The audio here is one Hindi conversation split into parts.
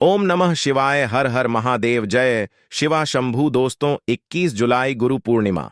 ओम नमः शिवाय। हर हर महादेव। जय शिवा शंभू। दोस्तों, 21 जुलाई गुरु पूर्णिमा।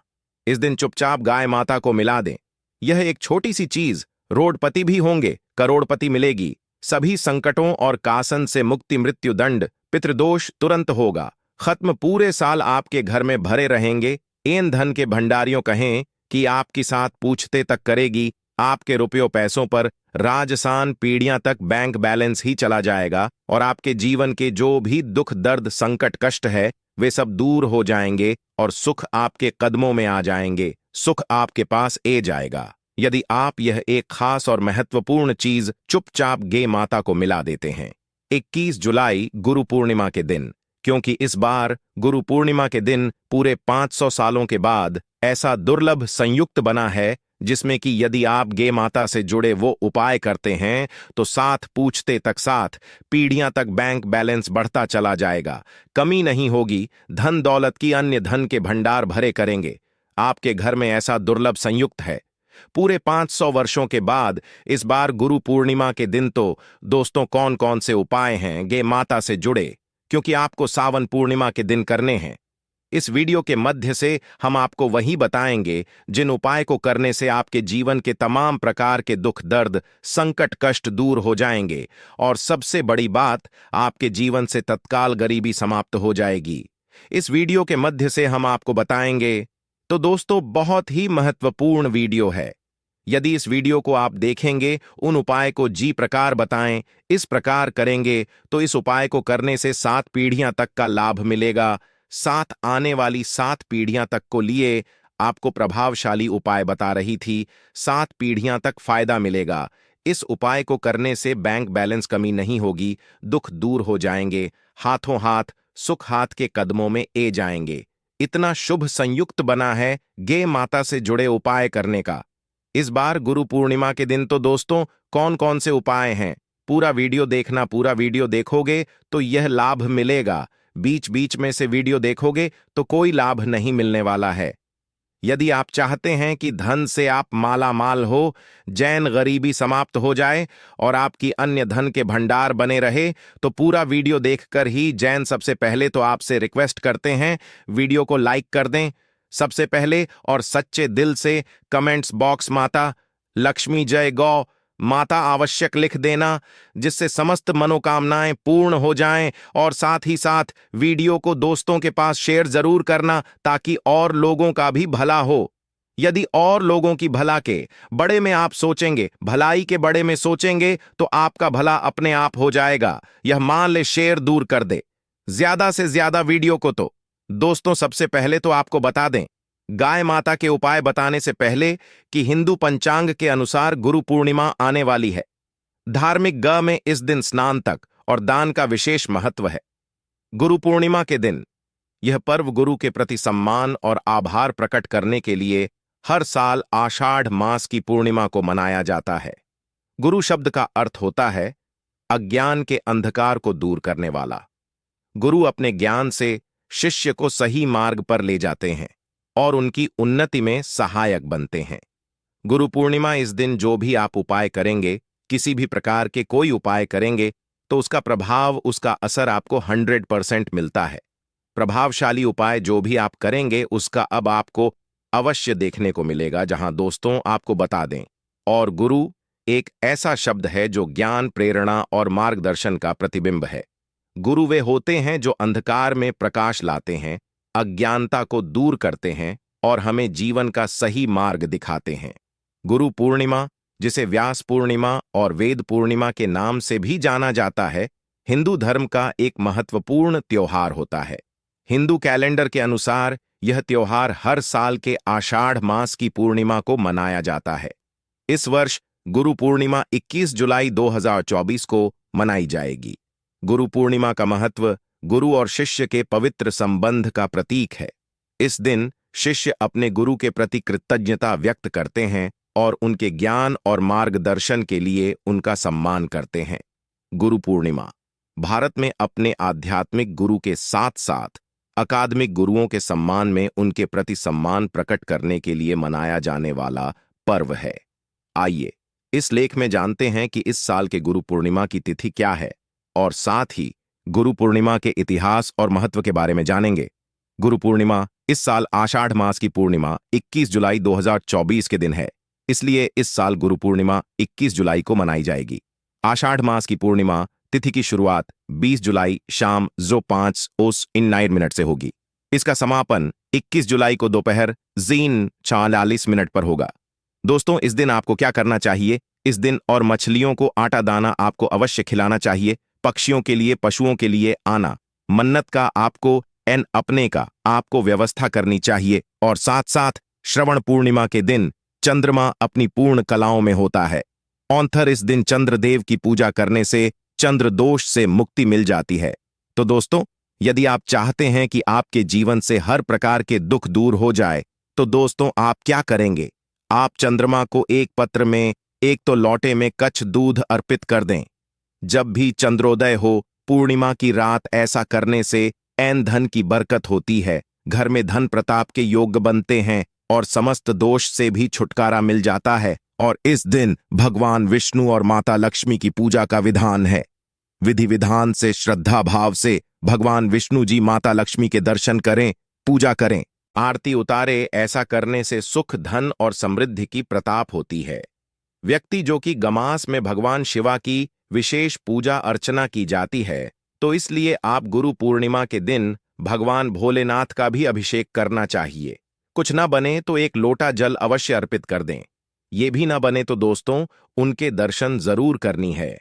इस दिन चुपचाप गाय माता को मिला दें। यह एक छोटी सी चीज, रोडपति भी होंगे, करोड़पति मिलेगी। सभी संकटों और कासन से मुक्ति, मृत्यु दंड, पितृदोष तुरंत होगा खत्म। पूरे साल आपके घर में भरे रहेंगे। एन धन के भंडारियों कहें कि आपकी साथ पूछते तक करेगी। आपके रुपयों पैसों पर राजसान पीढ़ियां तक बैंक बैलेंस ही चला जाएगा और आपके जीवन के जो भी दुख दर्द संकट कष्ट है वे सब दूर हो जाएंगे और सुख आपके कदमों में आ जाएंगे। सुख आपके पास ए जाएगा यदि आप यह एक खास और महत्वपूर्ण चीज चुपचाप गे माता को मिला देते हैं। 21 जुलाई गुरु पूर्णिमा के दिन, क्योंकि इस बार गुरु पूर्णिमा के दिन पूरे 500 सालों के बाद ऐसा दुर्लभ संयुक्त बना है जिसमें कि यदि आप गे माता से जुड़े वो उपाय करते हैं तो साथ पूछते तक साथ पीढ़ियां तक बैंक बैलेंस बढ़ता चला जाएगा। कमी नहीं होगी। धन दौलत की अन्य धन के भंडार भरे करेंगे। आपके घर में ऐसा दुर्लभ संयुक्त है। पूरे 500 वर्षों के बाद इस बार गुरु पूर्णिमा के दिन तो दोस्तों कौन कौन से उपाय हैं गे माता से जुड़े, क्योंकि आपको सावन पूर्णिमा के दिन करने हैं। इस वीडियो के मध्य से हम आपको वही बताएंगे जिन उपाय को करने से आपके जीवन के तमाम प्रकार के दुख दर्द संकट कष्ट दूर हो जाएंगे और सबसे बड़ी बात, आपके जीवन से तत्काल गरीबी समाप्त हो जाएगी। इस वीडियो के मध्य से हम आपको बताएंगे। तो दोस्तों, बहुत ही महत्वपूर्ण वीडियो है। यदि इस वीडियो को आप देखेंगे, उन उपाय को जी प्रकार बताएं, इस प्रकार करेंगे तो इस उपाय को करने से 7 पीढ़ियां तक का लाभ मिलेगा। 7 आने वाली 7 पीढ़ियां तक को लिए आपको प्रभावशाली उपाय बता रही थी। 7 पीढ़ियां तक फायदा मिलेगा। इस उपाय को करने से बैंक बैलेंस कमी नहीं होगी, दुख दूर हो जाएंगे, हाथों हाथ सुख हाथ के कदमों में ए जाएंगे। इतना शुभ संयुक्त बना है गे माता से जुड़े उपाय करने का। इस बार गुरु पूर्णिमा के दिन तो दोस्तों कौन कौन से उपाय हैं, पूरा वीडियो देखना। पूरा वीडियो देखोगे तो यह लाभ मिलेगा। बीच बीच में से वीडियो देखोगे तो कोई लाभ नहीं मिलने वाला है। यदि आप चाहते हैं कि धन से आप माला माल हो, जैन गरीबी समाप्त हो जाए और आपकी अन्य धन के भंडार बने रहे, तो पूरा वीडियो देखकर ही जैन सबसे पहले तो आपसे रिक्वेस्ट करते हैं वीडियो को लाइक कर दें सबसे पहले, और सच्चे दिल से कमेंट्स बॉक्स माता लक्ष्मी जय गौ माता आवश्यक लिख देना, जिससे समस्त मनोकामनाएं पूर्ण हो जाएं। और साथ ही साथ वीडियो को दोस्तों के पास शेयर जरूर करना ताकि और लोगों का भी भला हो। यदि और लोगों की भला के बड़े में आप सोचेंगे, भलाई के बड़े में सोचेंगे, तो आपका भला अपने आप हो जाएगा। यह मान ले शेयर दूर कर दे ज्यादा से ज्यादा वीडियो को। तो दोस्तों, सबसे पहले तो आपको बता दें गाय माता के उपाय बताने से पहले कि हिंदू पंचांग के अनुसार गुरु पूर्णिमा आने वाली है। धार्मिक ग में इस दिन स्नान तक और दान का विशेष महत्व है। गुरु पूर्णिमा के दिन यह पर्व गुरु के प्रति सम्मान और आभार प्रकट करने के लिए हर साल आषाढ़ मास की पूर्णिमा को मनाया जाता है। गुरु शब्द का अर्थ होता है अज्ञान के अंधकार को दूर करने वाला। गुरु अपने ज्ञान से शिष्य को सही मार्ग पर ले जाते हैं और उनकी उन्नति में सहायक बनते हैं। गुरु पूर्णिमा इस दिन जो भी आप उपाय करेंगे, किसी भी प्रकार के कोई उपाय करेंगे, तो उसका प्रभाव, उसका असर आपको 100% मिलता है। प्रभावशाली उपाय जो भी आप करेंगे उसका अब आपको अवश्य देखने को मिलेगा। जहां दोस्तों आपको बता दें, और गुरु एक ऐसा शब्द है जो ज्ञान, प्रेरणा और मार्गदर्शन का प्रतिबिंब है। गुरु वे होते हैं जो अंधकार में प्रकाश लाते हैं, अज्ञानता को दूर करते हैं और हमें जीवन का सही मार्ग दिखाते हैं। गुरु पूर्णिमा, जिसे व्यास पूर्णिमा और वेद पूर्णिमा के नाम से भी जाना जाता है, हिंदू धर्म का एक महत्वपूर्ण त्योहार होता है। हिंदू कैलेंडर के अनुसार यह त्योहार हर साल के आषाढ़ मास की पूर्णिमा को मनाया जाता है। इस वर्ष गुरु पूर्णिमा 21 जुलाई 2024 को मनाई जाएगी। गुरु पूर्णिमा का महत्व गुरु और शिष्य के पवित्र संबंध का प्रतीक है। इस दिन शिष्य अपने गुरु के प्रति कृतज्ञता व्यक्त करते हैं और उनके ज्ञान और मार्गदर्शन के लिए उनका सम्मान करते हैं। गुरु पूर्णिमा भारत में अपने आध्यात्मिक गुरु के साथ साथ अकादमिक गुरुओं के सम्मान में उनके प्रति सम्मान प्रकट करने के लिए मनाया जाने वाला पर्व है। आइए इस लेख में जानते हैं कि इस साल के गुरु पूर्णिमा की तिथि क्या है और साथ ही गुरु पूर्णिमा के इतिहास और महत्व के बारे में जानेंगे। गुरु पूर्णिमा इस साल आषाढ़ मास की पूर्णिमा 21 जुलाई 2024 के दिन है, इसलिए इस साल गुरु पूर्णिमा 21 जुलाई को मनाई जाएगी। आषाढ़ मास की पूर्णिमा तिथि की शुरुआत 20 जुलाई शाम 05:09 से होगी। इसका समापन 21 जुलाई को दोपहर 3:44 पर होगा। दोस्तों, इस दिन आपको क्या करना चाहिए? इस दिन और मछलियों को आटा दाना आपको अवश्य खिलाना चाहिए। पक्षियों के लिए, पशुओं के लिए आना मन्नत का आपको एन अपने का आपको व्यवस्था करनी चाहिए। और साथ साथ श्रवण पूर्णिमा के दिन चंद्रमा अपनी पूर्ण कलाओं में होता है। औंथर इस दिन चंद्रदेव की पूजा करने से चंद्र दोष से मुक्ति मिल जाती है। तो दोस्तों, यदि आप चाहते हैं कि आपके जीवन से हर प्रकार के दुख दूर हो जाए, तो दोस्तों आप क्या करेंगे? आप चंद्रमा को एक पत्र में, एक तो लोटे में कच्छ दूध अर्पित कर दें। जब भी चंद्रोदय हो, पूर्णिमा की रात ऐसा करने से ऐन धन की बरकत होती है, घर में धन प्रताप के योग बनते हैं और समस्त दोष से भी छुटकारा मिल जाता है। और इस दिन भगवान विष्णु और माता लक्ष्मी की पूजा का विधान है। विधि विधान से, श्रद्धा भाव से भगवान विष्णु जी, माता लक्ष्मी के दर्शन करें, पूजा करें, आरती उतारे। ऐसा करने से सुख, धन और समृद्धि की प्रताप होती है। व्यक्ति जो कि गमास में भगवान शिवा की विशेष पूजा अर्चना की जाती है, तो इसलिए आप गुरु पूर्णिमा के दिन भगवान भोलेनाथ का भी अभिषेक करना चाहिए। कुछ न बने तो एक लोटा जल अवश्य अर्पित कर दें। ये भी न बने तो दोस्तों उनके दर्शन जरूर करनी है।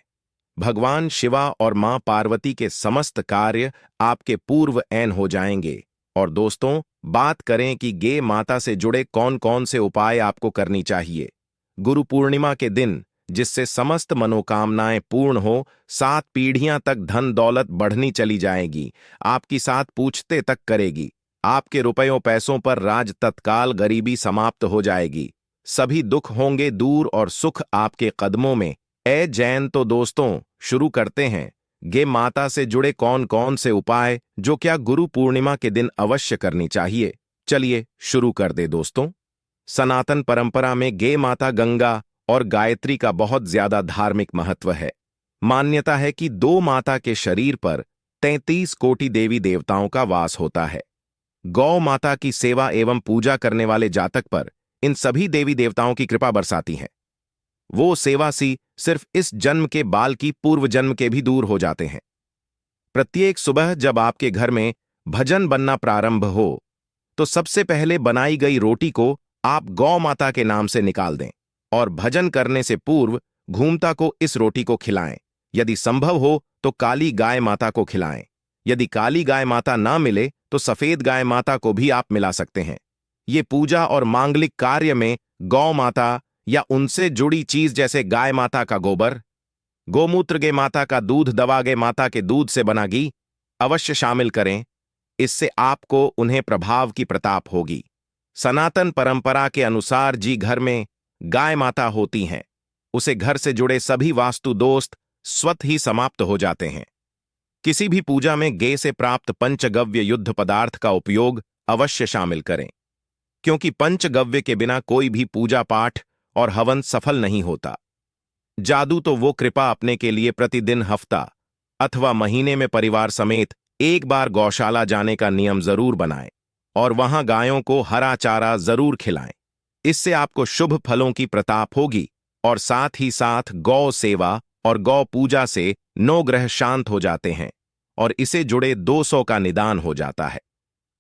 भगवान शिवा और मां पार्वती के समस्त कार्य आपके पूर्व ऐन हो जाएंगे। और दोस्तों, बात करें कि गे माता से जुड़े कौन कौन से उपाय आपको करनी चाहिए गुरु पूर्णिमा के दिन, जिससे समस्त मनोकामनाएं पूर्ण हो, 7 पीढ़ियां तक धन दौलत बढ़नी चली जाएगी, आपकी 7 पूछते तक करेगी, आपके रुपयों पैसों पर राज तत्काल, गरीबी समाप्त हो जाएगी, सभी दुख होंगे दूर और सुख आपके कदमों में। ए जैन, तो दोस्तों शुरू करते हैं गे माता से जुड़े कौन कौन से उपाय जो क्या गुरु पूर्णिमा के दिन अवश्य करनी चाहिए। चलिए शुरू कर दे दोस्तों। सनातन परंपरा में गे माता गंगा और गायत्री का बहुत ज्यादा धार्मिक महत्व है। मान्यता है कि 2 माता के शरीर पर 33 कोटि देवी देवताओं का वास होता है। गौ माता की सेवा एवं पूजा करने वाले जातक पर इन सभी देवी देवताओं की कृपा बरसाती है। वो सेवा सी सिर्फ इस जन्म के बाल की पूर्व जन्म के भी दूर हो जाते हैं। प्रत्येक सुबह जब आपके घर में भजन बनना प्रारंभ हो, तो सबसे पहले बनाई गई रोटी को आप गौ माता के नाम से निकाल दें और भजन करने से पूर्व घूमता को इस रोटी को खिलाएं। यदि संभव हो तो काली गाय माता को खिलाएं। यदि काली गाय माता ना मिले तो सफेद गाय माता को भी आप मिला सकते हैं। ये पूजा और मांगलिक कार्य में गौ माता या उनसे जुड़ी चीज जैसे गाय माता का गोबर, गोमूत्र, गे माता का दूध, दवा गे माता के दूध से बना घी अवश्य शामिल करें। इससे आपको उन्हें प्रभाव की प्रताप होगी। सनातन परंपरा के अनुसार जी घर में गाय माता होती हैं, उसे घर से जुड़े सभी वास्तु दोस्त स्वतः ही समाप्त हो जाते हैं। किसी भी पूजा में गे से प्राप्त पंचगव्य युद्ध पदार्थ का उपयोग अवश्य शामिल करें, क्योंकि पंचगव्य के बिना कोई भी पूजा पाठ और हवन सफल नहीं होता। जादू तो वो कृपा अपने के लिए प्रतिदिन, हफ्ता अथवा महीने में परिवार समेत एक बार गौशाला जाने का नियम जरूर बनाएं और वहां गायों को हरा चारा जरूर खिलाएं। इससे आपको शुभ फलों की प्रताप होगी और साथ ही साथ गौ सेवा और गौ पूजा से 9 ग्रह शांत हो जाते हैं और इसे जुड़े 200 का निदान हो जाता है।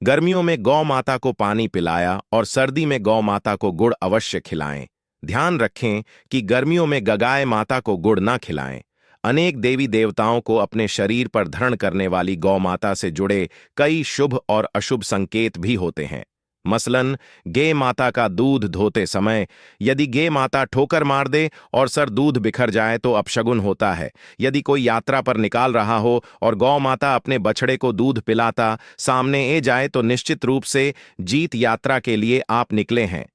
गर्मियों में गौ माता को पानी पिलाया और सर्दी में गौ माता को गुड़ अवश्य खिलाएं। ध्यान रखें कि गर्मियों में गगाय माता को गुड़ ना खिलाएं। अनेक देवी देवताओं को अपने शरीर पर धारण करने वाली गौ माता से जुड़े कई शुभ और अशुभ संकेत भी होते हैं। मसलन गे माता का दूध धोते समय यदि गे माता ठोकर मार दे और सर दूध बिखर जाए तो अपशगुन होता है। यदि कोई यात्रा पर निकाल रहा हो और गौ माता अपने बछड़े को दूध पिलाता सामने ए जाए तो निश्चित रूप से जीत यात्रा के लिए आप निकले हैं।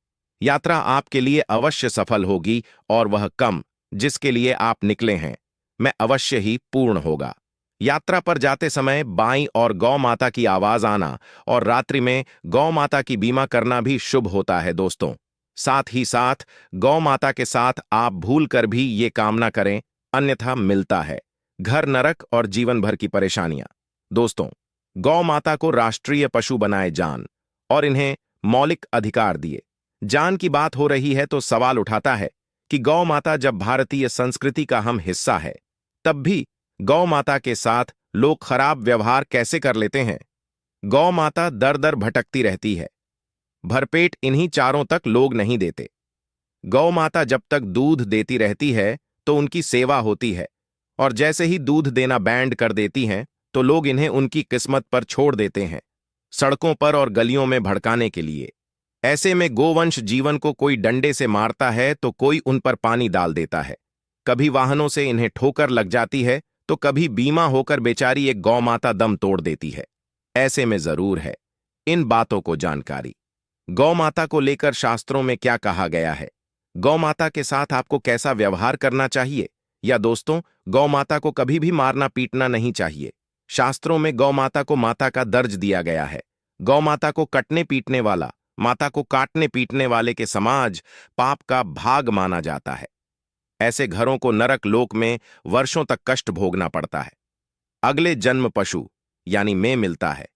यात्रा आपके लिए अवश्य सफल होगी और वह कम जिसके लिए आप निकले हैं मैं अवश्य ही पूर्ण होगा। यात्रा पर जाते समय बाईं और गौ माता की आवाज आना और रात्रि में गौ माता की बीमा करना भी शुभ होता है दोस्तों। साथ ही साथ गौ माता के साथ आप भूल कर भी ये कामना करें, अन्यथा मिलता है। घर नरक और जीवन भर की परेशानियां। दोस्तों, गौ माता को राष्ट्रीय पशु बनाए जान और इन्हें मौलिक अधिकार दिए। जान की बात हो रही है तो सवाल उठाता है कि गौ माता जब भारतीय संस्कृति का हम हिस्सा है, तब भी गौ माता के साथ लोग खराब व्यवहार कैसे कर लेते हैं। गौ माता दर दर भटकती रहती है, भरपेट इन्हीं चारों तक लोग नहीं देते। गौ माता जब तक दूध देती रहती है तो उनकी सेवा होती है, और जैसे ही दूध देना बैंड कर देती हैं तो लोग इन्हें उनकी किस्मत पर छोड़ देते हैं, सड़कों पर और गलियों में भड़काने के लिए। ऐसे में गोवंश जीवन को कोई डंडे से मारता है तो कोई उन पर पानी डाल देता है। कभी वाहनों से इन्हें ठोकर लग जाती है तो कभी बीमा होकर बेचारी एक गौ माता दम तोड़ देती है। ऐसे में जरूर है इन बातों को जानकारी। गौ माता को लेकर शास्त्रों में क्या कहा गया है, गौ माता के साथ आपको कैसा व्यवहार करना चाहिए, या दोस्तों, गौ माता को कभी भी मारना पीटना नहीं चाहिए। शास्त्रों में गौ माता को माता का दर्ज दिया गया है। गौ माता को कटने पीटने वाला माता को काटने पीटने वाले के समाज पाप का भाग माना जाता है। ऐसे घरों को नरक लोक में वर्षों तक कष्ट भोगना पड़ता है। अगले जन्म पशु यानी में मिलता है।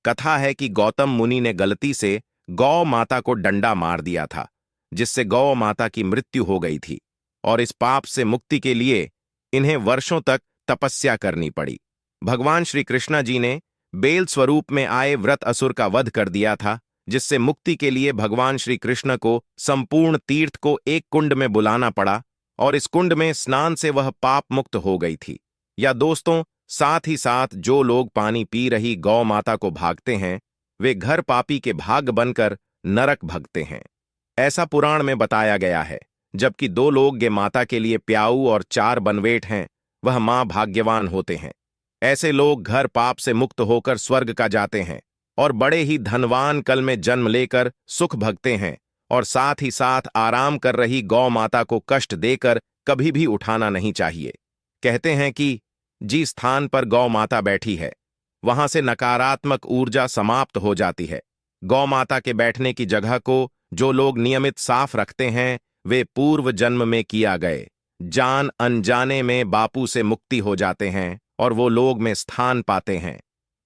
कथा है कि गौतम मुनि ने गलती से गौ माता को डंडा मार दिया था, जिससे गौ माता की मृत्यु हो गई थी, और इस पाप से मुक्ति के लिए इन्हें वर्षों तक तपस्या करनी पड़ी। भगवान श्री कृष्ण जी ने बेल स्वरूप में आए व्रत असुर का वध कर दिया था, जिससे मुक्ति के लिए भगवान श्री कृष्ण को संपूर्ण तीर्थ को एक कुंड में बुलाना पड़ा, और इस कुंड में स्नान से वह पाप मुक्त हो गई थी। या दोस्तों, साथ ही साथ जो लोग पानी पी रही गौ माता को भागते हैं, वे घर पापी के भाग बनकर नरक भगते हैं। ऐसा पुराण में बताया गया है। जबकि 2 लोग ये माता के लिए प्याऊ और 4 बनवेट हैं, वह मां भाग्यवान होते हैं। ऐसे लोग घर पाप से मुक्त होकर स्वर्ग का जाते हैं और बड़े ही धनवान कल में जन्म लेकर सुख भगते हैं, और साथ ही साथ आराम कर रही गौ माता को कष्ट देकर कभी भी उठाना नहीं चाहिए। कहते हैं कि जिस स्थान पर गौ माता बैठी है, वहां से नकारात्मक ऊर्जा समाप्त हो जाती है। गौ माता के बैठने की जगह को जो लोग नियमित साफ रखते हैं, वे पूर्व जन्म में किया गए जान अनजाने में बापू से मुक्ति हो जाते हैं और वो लोग में स्थान पाते हैं।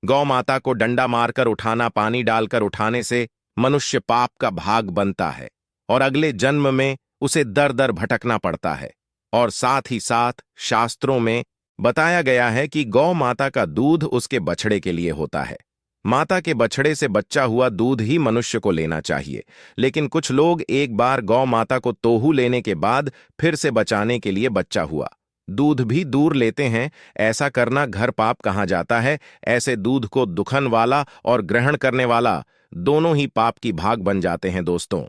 गौ माता को डंडा मारकर उठाना, पानी डालकर उठाने से मनुष्य पाप का भाग बनता है और अगले जन्म में उसे दर दर भटकना पड़ता है। और साथ ही साथ शास्त्रों में बताया गया है कि गौ माता का दूध उसके बछड़े के लिए होता है। माता के बछड़े से बच्चा हुआ दूध ही मनुष्य को लेना चाहिए, लेकिन कुछ लोग एक बार गौ माता को तोहू लेने के बाद फिर से बचाने के लिए बच्चा हुआ दूध भी दूर लेते हैं। ऐसा करना घर पाप कहा जाता है। ऐसे दूध को दुखन वाला और ग्रहण करने वाला दोनों ही पाप की भाग बन जाते हैं। दोस्तों,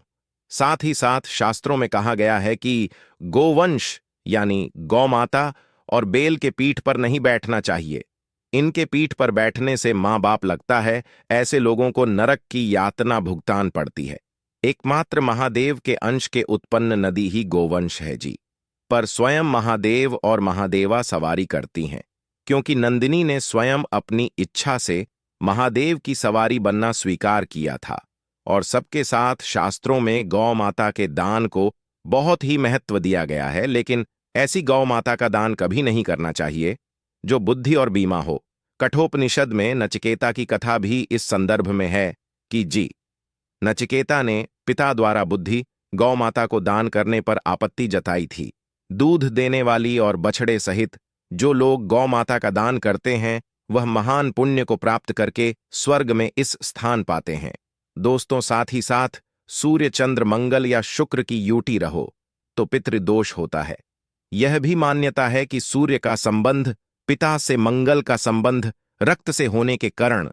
साथ ही साथ शास्त्रों में कहा गया है कि गोवंश यानी गौ माता और बेल के पीठ पर नहीं बैठना चाहिए। इनके पीठ पर बैठने से मां बाप लगता है। ऐसे लोगों को नरक की यातना भुगतान पड़ती है। एकमात्र महादेव के अंश के उत्पन्न नदी ही गोवंश है जी, पर स्वयं महादेव और महादेवा सवारी करती हैं, क्योंकि नंदिनी ने स्वयं अपनी इच्छा से महादेव की सवारी बनना स्वीकार किया था। और सबके साथ शास्त्रों में गौ माता के दान को बहुत ही महत्व दिया गया है, लेकिन ऐसी गौ माता का दान कभी नहीं करना चाहिए जो बुद्धि और बीमा हो। कठोपनिषद में नचिकेता की कथा भी इस संदर्भ में है कि जी, नचिकेता ने पिता द्वारा बुद्धि गौ माता को दान करने पर आपत्ति जताई थी। दूध देने वाली और बछड़े सहित जो लोग गौ माता का दान करते हैं, वह महान पुण्य को प्राप्त करके स्वर्ग में इस स्थान पाते हैं। दोस्तों, साथ ही साथ सूर्य, चंद्र, मंगल या शुक्र की यूटी रहो तो पितृदोष होता है। यह भी मान्यता है कि सूर्य का संबंध पिता से, मंगल का संबंध रक्त से होने के कारण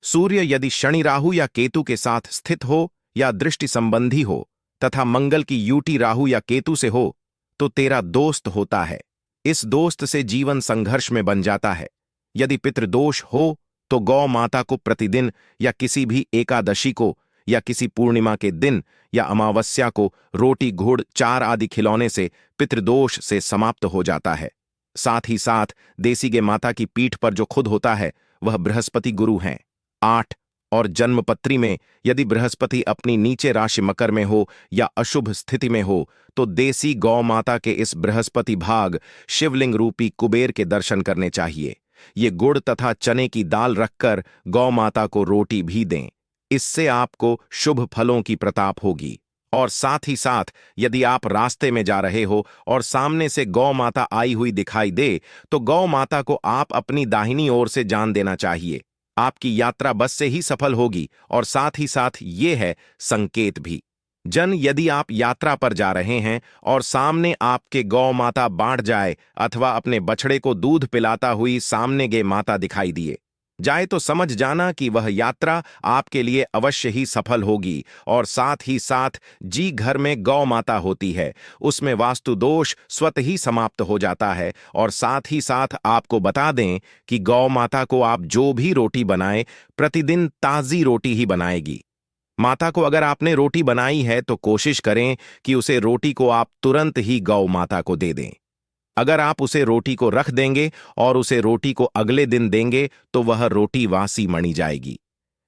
सूर्य यदि शनि, राहु या केतु के साथ स्थित हो या दृष्टि संबंधी हो तथा मंगल की यूटी राहु या केतु से हो तो तेरा दोस्त होता है। इस दोस्त से जीवन संघर्ष में बन जाता है। यदि पितृदोष हो तो गौ माता को प्रतिदिन या किसी भी एकादशी को या किसी पूर्णिमा के दिन या अमावस्या को रोटी, गुड़, चार आदि खिलौने से पितृदोष से समाप्त हो जाता है। साथ ही साथ देसी गे माता की पीठ पर जो खुद होता है वह बृहस्पति गुरु हैं। 8 और जन्मपत्री में यदि बृहस्पति अपनी नीचे राशि मकर में हो या अशुभ स्थिति में हो तो देसी गौ माता के इस बृहस्पति भाग शिवलिंग रूपी कुबेर के दर्शन करने चाहिए। ये गुड़ तथा चने की दाल रखकर गौ माता को रोटी भी दें। इससे आपको शुभ फलों की प्रताप होगी। और साथ ही साथ यदि आप रास्ते में जा रहे हो और सामने से गौ माता आई हुई दिखाई दे तो गौ माता को आप अपनी दाहिनी ओर से जान देना चाहिए। आपकी यात्रा बस से ही सफल होगी। और साथ ही साथ ये है संकेत भी। यदि आप यात्रा पर जा रहे हैं और सामने आपके गौ माता बांट जाए अथवा अपने बछड़े को दूध पिलाता हुई सामने गे माता दिखाई दिए जाए तो समझ जाना कि वह यात्रा आपके लिए अवश्य ही सफल होगी। और साथ ही साथ घर में गौ माता होती है उसमें वास्तु दोष स्वतः ही समाप्त हो जाता है। और साथ ही साथ आपको बता दें कि गौ माता को आप जो भी रोटी बनाएं प्रतिदिन ताजी रोटी ही बनाएगी। माता को अगर आपने रोटी बनाई है तो कोशिश करें कि उसे रोटी को आप तुरंत ही गौ माता को दे दें। अगर आप उसे रोटी को रख देंगे और उसे रोटी को अगले दिन देंगे तो वह रोटी वासी मनी जाएगी।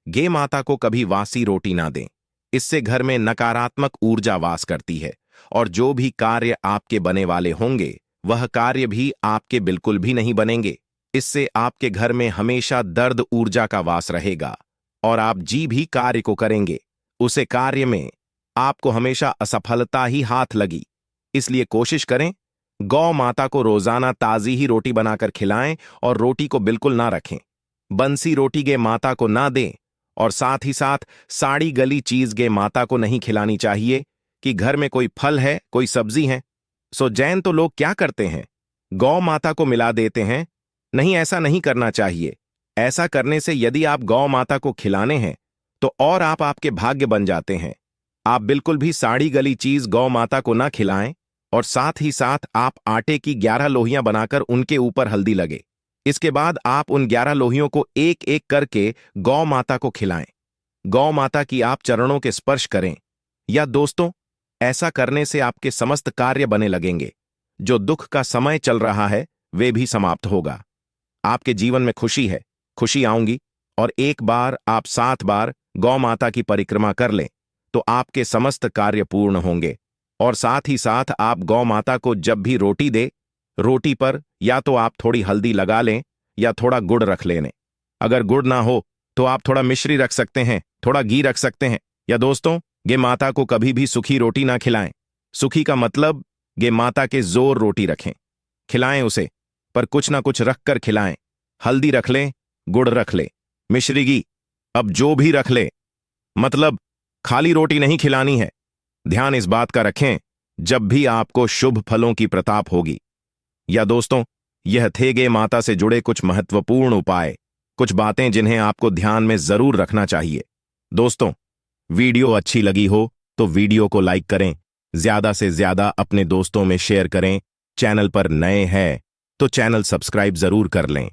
गे माता को कभी वासी रोटी ना दें। इससे घर में नकारात्मक ऊर्जा वास करती है और जो भी कार्य आपके बने वाले होंगे वह कार्य भी आपके बिल्कुल भी नहीं बनेंगे। इससे आपके घर में हमेशा दर्द ऊर्जा का वास रहेगा और आप भी कार्य को करेंगे उसे कार्य में आपको हमेशा असफलता ही हाथ लगी। इसलिए कोशिश करें गौ माता को रोजाना ताजी ही रोटी बनाकर खिलाएं और रोटी को बिल्कुल ना रखें। बंसी रोटी गे माता को ना दें। और साथ ही साथ साड़ी गली चीज गे माता को नहीं खिलानी चाहिए कि घर में कोई फल है कोई सब्जी है। जैन तो लोग क्या करते हैं गौ माता को मिला देते हैं। नहीं, ऐसा नहीं करना चाहिए। ऐसा करने से यदि आप गौ माता को खिलाने हैं तो और आपके भाग्य बन जाते हैं। आप बिल्कुल भी साड़ी गली चीज गौ माता को ना खिलाएं। और साथ ही साथ आप आटे की 11 लोहियां बनाकर उनके ऊपर हल्दी लगे। इसके बाद आप उन 11 लोहियों को एक एक करके गौ माता को खिलाएं। गौ माता की आप चरणों के स्पर्श करें। या दोस्तों, ऐसा करने से आपके समस्त कार्य बने लगेंगे। जो दुख का समय चल रहा है वे भी समाप्त होगा। आपके जीवन में खुशी है, खुशी आऊंगी। और एक बार आप 7 बार गौ माता की परिक्रमा कर लें तो आपके समस्त कार्य पूर्ण होंगे। और साथ ही साथ आप गौ माता को जब भी रोटी दे, रोटी पर या तो आप थोड़ी हल्दी लगा लें या थोड़ा गुड़ रख लें। अगर गुड़ ना हो तो आप थोड़ा मिश्री रख सकते हैं, थोड़ा घी रख सकते हैं। या दोस्तों, गे माता को कभी भी सूखी रोटी ना खिलाएं। सूखी का मतलब गे माता के जोर रोटी रखें। खिलाएं उसे, पर कुछ ना कुछ रख कर खिलाएं। हल्दी रख लें, गुड़ रख लें, मिश्री घी, अब जो भी रख लें। मतलब खाली रोटी नहीं खिलानी है। ध्यान इस बात का रखें जब भी आपको शुभ फलों की प्रताप होगी। या दोस्तों, यह थे गे माता से जुड़े कुछ महत्वपूर्ण उपाय, कुछ बातें जिन्हें आपको ध्यान में जरूर रखना चाहिए। दोस्तों, वीडियो अच्छी लगी हो तो वीडियो को लाइक करें, ज्यादा से ज्यादा अपने दोस्तों में शेयर करें। चैनल पर नए हैं तो चैनल सब्सक्राइब जरूर कर लें।